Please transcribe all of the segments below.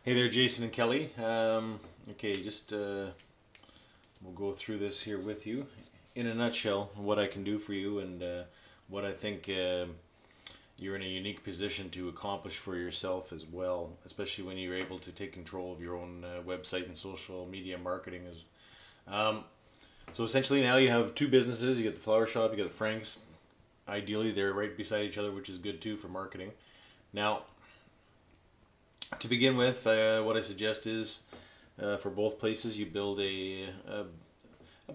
Hey there, Jason and Kelly. Okay, just we'll go through this here with you in a nutshell. What I can do for you and what I think you're in a unique position to accomplish for yourself as well, especially when you're able to take control of your own website and social media marketing. So essentially, now you have two businesses. You got the flower shop, you got the Franks. Ideally, they're right beside each other, which is good too for marketing. Now, to begin with, what I suggest is for both places you build a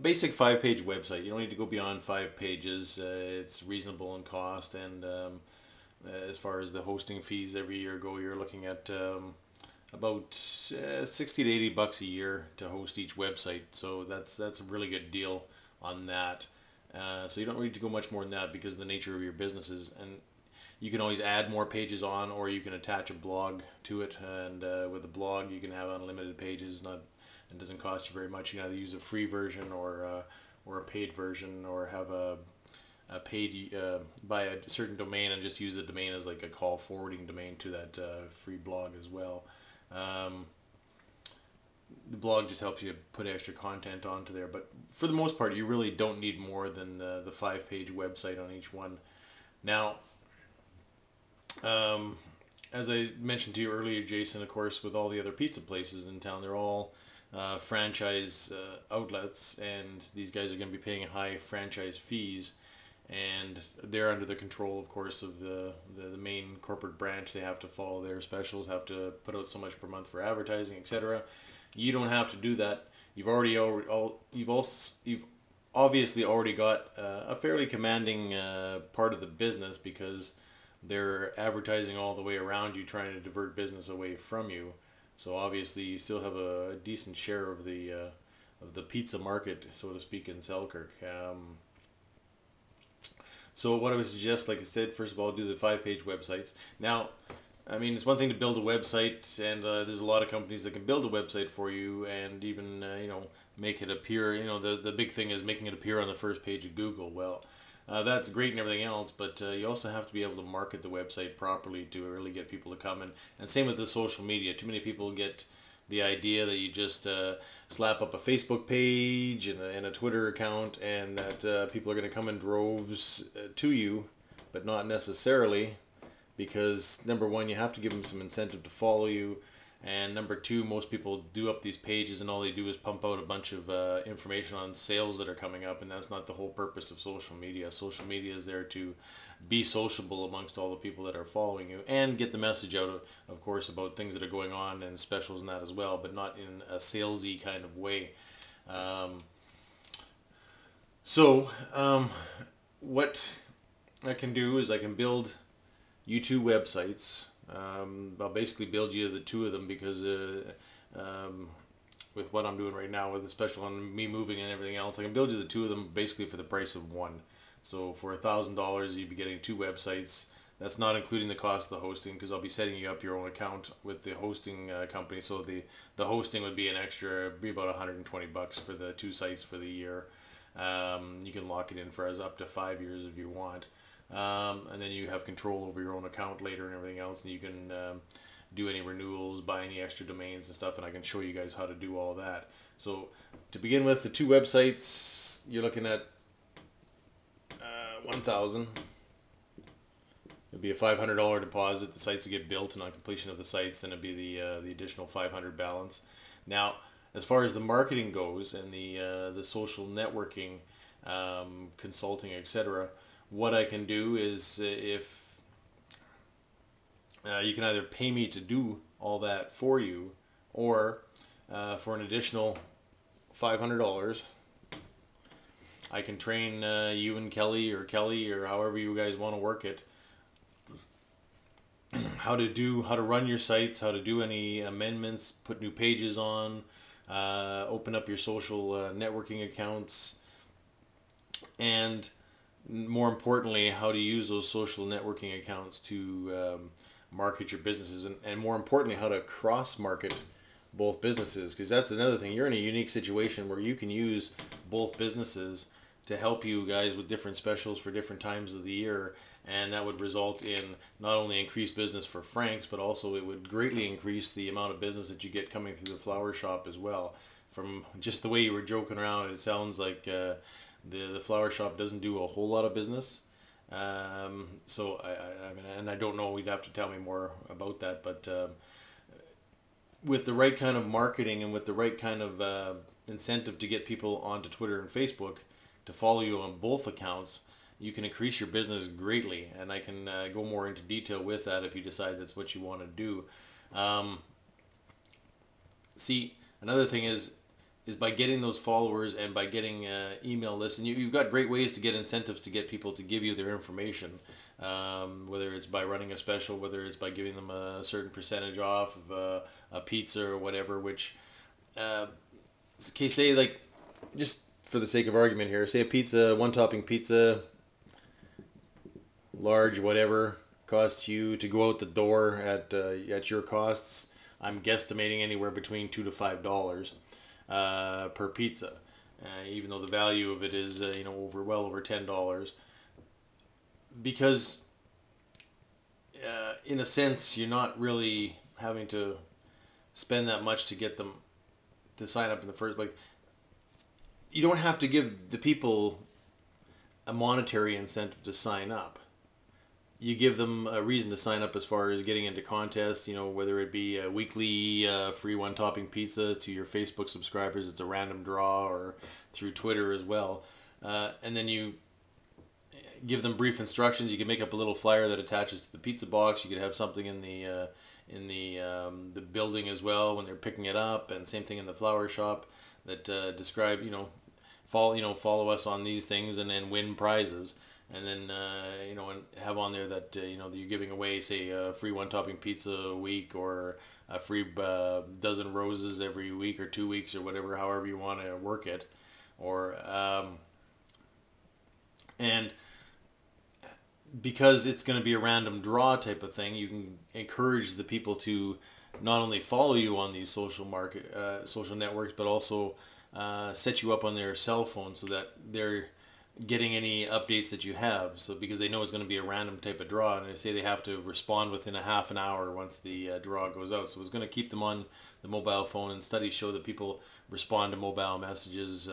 basic 5-page website. You don't need to go beyond 5 pages. It's reasonable in cost, and as far as the hosting fees every year go, you're looking at about 60 to 80 bucks a year to host each website. So that's a really good deal on that. So you don't need to go much more than that because of the nature of your businesses, and you can always add more pages on, or you can attach a blog to it. And with a blog, you can have unlimited pages. It doesn't cost you very much. You can either use a free version or a paid version, or have a paid buy a certain domain and just use the domain as like a call forwarding domain to that free blog as well. The blog just helps you put extra content onto there, but for the most part, you really don't need more than the 5-page website on each one. Now, as I mentioned to you earlier, Jason, of course, with all the other pizza places in town, they're all franchise outlets, and these guys are going to be paying high franchise fees, and they're under the control, of course, of the main corporate branch. They have to follow their specials, have to put out so much per month for advertising, etc. You don't have to do that. You've obviously already got a fairly commanding part of the business, because they're advertising all the way around you, trying to divert business away from you. So obviously you still have a decent share of the pizza market, so to speak, in Selkirk. So what I would suggest, like I said, first of all, do the 5-page websites. Now, I mean, it's one thing to build a website, and there's a lot of companies that can build a website for you, and even make it appear. The big thing is making it appear on the first page of Google. Well, that's great and everything else, but you also have to be able to market the website properly to really get people to come in. And same with the social media. Too many people get the idea that you just slap up a Facebook page and a Twitter account, and that people are going to come in droves to you, but not necessarily, because number one, you have to give them some incentive to follow you. And number two, most people do up these pages and all they do is pump out a bunch of information on sales that are coming up, and that's not the whole purpose of social media. Social media is there to be sociable amongst all the people that are following you, and get the message out, of course, about things that are going on and specials and that as well, but not in a salesy kind of way. What I can do is I can build you two websites. I'll basically build you the two of them, because with what I'm doing right now, with the special on me moving and everything else, I can build you the two of them basically for the price of one. So for $1,000, you'd be getting two websites. That's not including the cost of the hosting, because I'll be setting you up your own account with the hosting company. So the hosting would be an extra, be about 120 bucks for the two sites for the year. You can lock it in for up to 5 years if you want. And then you have control over your own account later and everything else, and you can do any renewals, buy any extra domains and stuff, and I can show you guys how to do all that. So to begin with, the two websites, you're looking at 1,000. It'd be a $500 deposit. The sites get built, and on completion of the sites, then it'd be the additional 500 balance. Now, as far as the marketing goes and the social networking, consulting, etc., what I can do is, if you can either pay me to do all that for you, or for an additional $500, I can train you and Kelly, or however you guys want to work it, how to run your sites, how to do any amendments, put new pages on, open up your social networking accounts, and more importantly, how to use those social networking accounts to market your businesses, and more importantly, how to cross market both businesses, because that's another thing. You're in a unique situation where you can use both businesses to help you guys with different specials for different times of the year, and that would result in not only increased business for Frank's, but also it would greatly increase the amount of business that you get coming through the flower shop as well. From just the way you were joking around, it sounds like the flower shop doesn't do a whole lot of business. So I mean, and I don't know, we'd have to tell me more about that, but with the right kind of marketing and with the right kind of incentive to get people onto Twitter and Facebook to follow you on both accounts, you can increase your business greatly. And I can go more into detail with that if you decide that's what you want to do. See, another thing is by getting those followers and by getting email lists, and you've got great ways to get incentives to get people to give you their information, whether it's by running a special, whether it's by giving them a certain percentage off of a pizza or whatever, which, okay, say, like, just for the sake of argument here, say a pizza, one topping pizza, large, whatever, costs you to go out the door at your costs. I'm guesstimating anywhere between $2 to $5 per pizza, even though the value of it is well over $10, because in a sense you're not really having to spend that much to get them to sign up in the first place. You don't have to give the people a monetary incentive to sign up. You give them a reason to sign up as far as getting into contests, whether it be a weekly free one topping pizza to your Facebook subscribers, it's a random draw, or through Twitter as well. And then you give them brief instructions. You can make up a little flyer that attaches to the pizza box. You could have something in the building as well when they're picking it up, and same thing in the flower shop that describe, follow us on these things and then win prizes. And then and have on there that you're giving away, say, a free one topping pizza a week, or a free dozen roses every week or 2 weeks, or whatever, however you want to work it, or and because it's going to be a random draw type of thing, you can encourage the people to not only follow you on these social networks, but also set you up on their cell phone so that they're getting any updates that you have. So because they know it's going to be a random type of draw, and they say they have to respond within a half an hour once the draw goes out. So it's going to keep them on the mobile phone, and studies show that people respond to mobile messages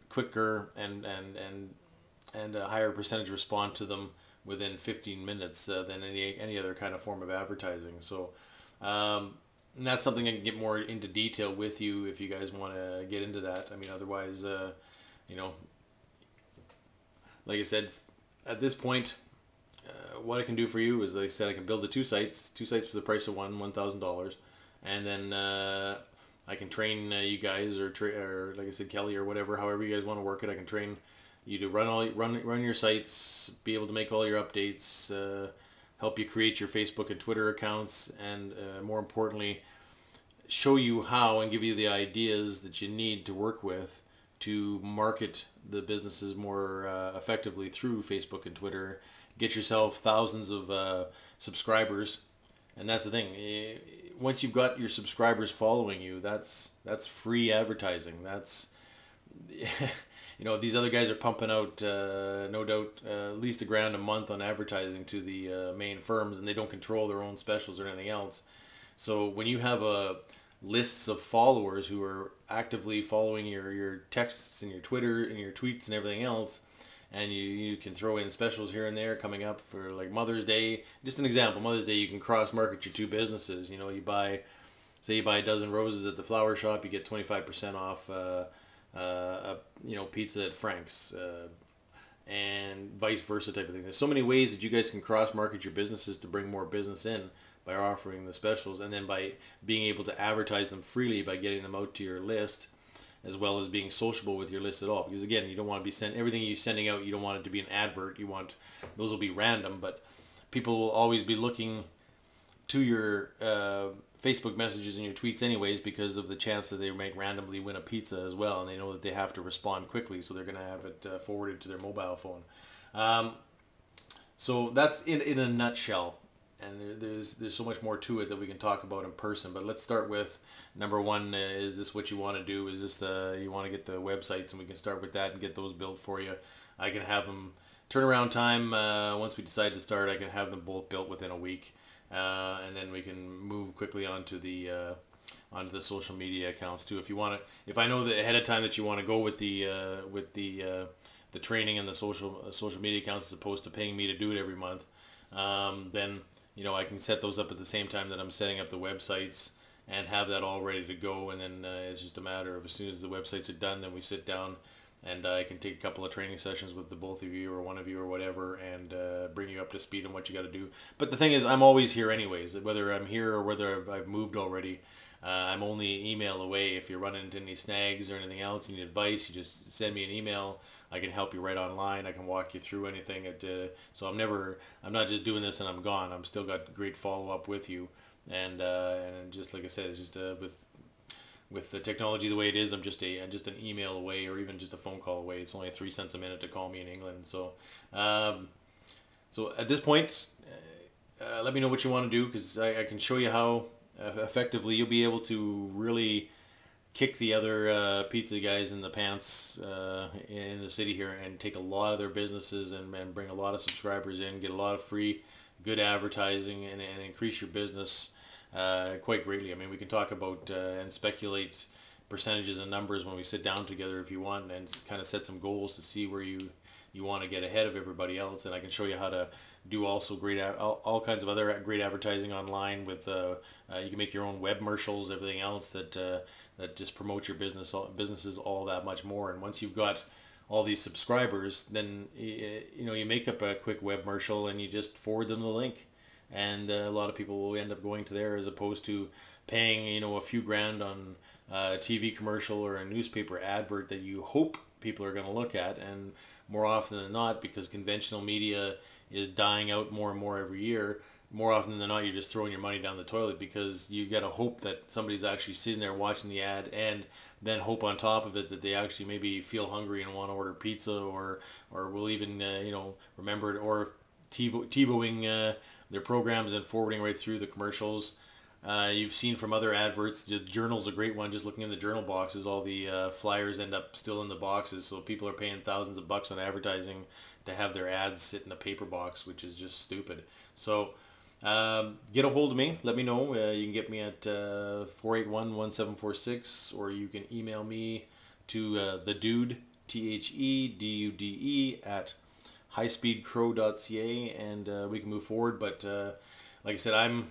quicker, and a higher percentage respond to them within 15 minutes than any other kind of form of advertising. So and that's something I can get more into detail with you if you guys want to get into that. I mean, otherwise, like I said, at this point, what I can do for you is, like I said, I can build the two sites for the price of $1,000, and then I can train you guys, or like I said, Kelly, or whatever, however you guys want to work it. I can train you to run your sites, be able to make all your updates, help you create your Facebook and Twitter accounts, and more importantly, show you how and give you the ideas that you need to work with to market the businesses more effectively through Facebook and Twitter. Get yourself thousands of subscribers, and that's the thing. Once you've got your subscribers following you, that's free advertising. That's these other guys are pumping out no doubt at least $1,000 a month on advertising to the main firms, and they don't control their own specials or anything else. So when you have lists of followers who are actively following your texts and your Twitter and your tweets and everything else, and you can throw in specials here and there coming up for, like, Mother's Day. Just an example, Mother's Day, you can cross market your two businesses. You buy a dozen roses at the flower shop, you get 25% off pizza at Frank's, and vice versa type of thing. There's so many ways that you guys can cross market your businesses to bring more business in, by offering the specials, and then by being able to advertise them freely by getting them out to your list, as well as being sociable with your list at all. Because again, you don't want to be everything you're sending out, you don't want it to be an advert. You want those will be random, but people will always be looking to your Facebook messages and your tweets anyways, because of the chance that they might randomly win a pizza as well, and they know that they have to respond quickly, so they're going to have it forwarded to their mobile phone. So that's in a nutshell. And there's so much more to it that we can talk about in person. But let's start with number one. Is this what you want to do? Is this you want to get the websites, and we can start with that and get those built for you. I can have them turnaround time, once we decide to start, I can have them both built within a week, and then we can move quickly onto the social media accounts too. If you want to, if I know that ahead of time that you want to go with the training and the social media accounts as opposed to paying me to do it every month, then I can set those up at the same time that I'm setting up the websites and have that all ready to go. And then it's just a matter of, as soon as the websites are done, then we sit down and I can take a couple of training sessions with the both of you or one of you or whatever, and bring you up to speed on what you got to do. But the thing is, I'm always here anyways, whether I'm here or whether I've moved already. I'm only email away. If you're running into any snags or anything else, you need advice, you just send me an email. I can help you right online. I can walk you through anything. So I'm not just doing this and I'm gone. I'm still got great follow up with you. And just like I said, it's just with the technology the way it is, I'm just an email away, or even just a phone call away. It's only 3 cents a minute to call me in England. So at this point, let me know what you want to do, because I can show you how effectively you'll be able to really kick the other pizza guys in the pants in the city here, and take a lot of their businesses and bring a lot of subscribers in, get a lot of free good advertising, and increase your business quite greatly. I mean, we can talk about and speculate percentages and numbers when we sit down together if you want, and kind of set some goals to see where you want to get ahead of everybody else. And I can show you how to do also all kinds of other great advertising online with you can make your own web commercials, everything else that just promote your businesses all that much more. And once you've got all these subscribers, then you make up a quick web commercial and you just forward them the link, and a lot of people will end up going to there, as opposed to paying a few grand on a TV commercial or a newspaper advert that you hope people are going to look at. And more often than not, because conventional media is dying out more and more every year, more often than not, you're just throwing your money down the toilet, because you got to hope that somebody's actually sitting there watching the ad, and then hope on top of it that they actually maybe feel hungry and want to order pizza, or will even remember it, or TiVoing their programs and forwarding right through the commercials. You've seen from other adverts, the Journal's a great one. Just looking in the Journal boxes, all the flyers end up still in the boxes, so people are paying thousands of bucks on advertising to have their ads sit in a paper box, which is just stupid. So get a hold of me. Let me know. You can get me at 481-1746, or you can email me to the dude, THEDUDE, at highspeedcrow.ca, and we can move forward. But like I said, I'm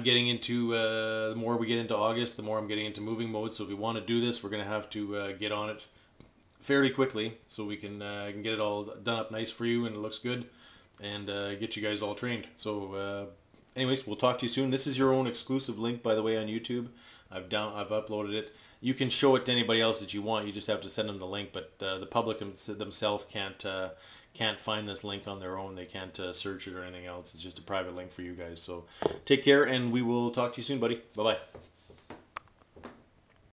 getting into the more we get into August, the more I'm getting into moving mode. So if we want to do this, we're going to have to get on it fairly quickly, so we can get it all done up nice for you and it looks good, and get you guys all trained. So anyways, we'll talk to you soon. This is your own exclusive link, by the way, on YouTube. I've uploaded it. You can show it to anybody else that you want. You just have to send them the link, but the public themselves can't find this link on their own. They can't search it or anything else. It's just a private link for you guys. So take care, and we will talk to you soon, buddy. Bye-bye.